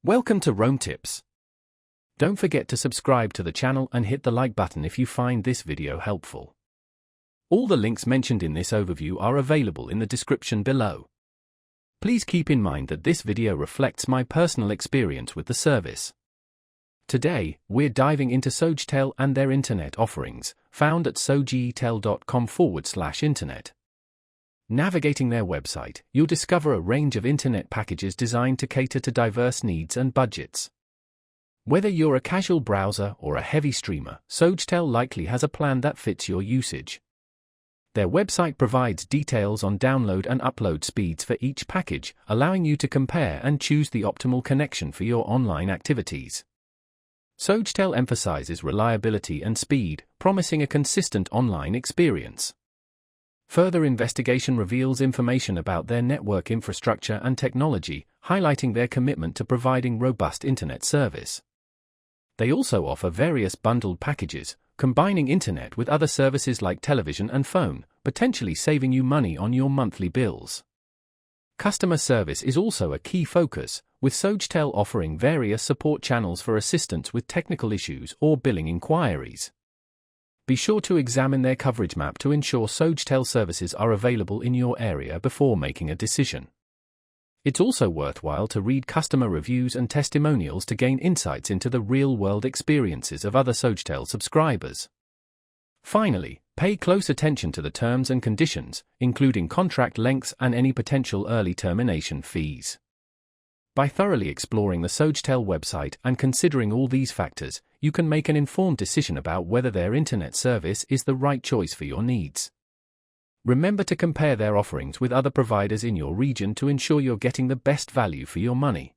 Welcome to Roam Tips. Don't forget to subscribe to the channel and hit the like button if you find this video helpful. All the links mentioned in this overview are available in the description below. Please keep in mind that this video reflects my personal experience with the service. Today, we're diving into Sogetel and their internet offerings, found at sogetel.com/internet. Navigating their website, you'll discover a range of internet packages designed to cater to diverse needs and budgets. Whether you're a casual browser or a heavy streamer, Sogetel likely has a plan that fits your usage. Their website provides details on download and upload speeds for each package, allowing you to compare and choose the optimal connection for your online activities. Sogetel emphasizes reliability and speed, promising a consistent online experience. Further investigation reveals information about their network infrastructure and technology, highlighting their commitment to providing robust internet service. They also offer various bundled packages, combining internet with other services like television and phone, potentially saving you money on your monthly bills. Customer service is also a key focus, with Sogetel offering various support channels for assistance with technical issues or billing inquiries. Be sure to examine their coverage map to ensure Sogetel services are available in your area before making a decision. It's also worthwhile to read customer reviews and testimonials to gain insights into the real-world experiences of other Sogetel subscribers. Finally, pay close attention to the terms and conditions, including contract lengths and any potential early termination fees. By thoroughly exploring the Sogetel website and considering all these factors, you can make an informed decision about whether their internet service is the right choice for your needs. Remember to compare their offerings with other providers in your region to ensure you're getting the best value for your money.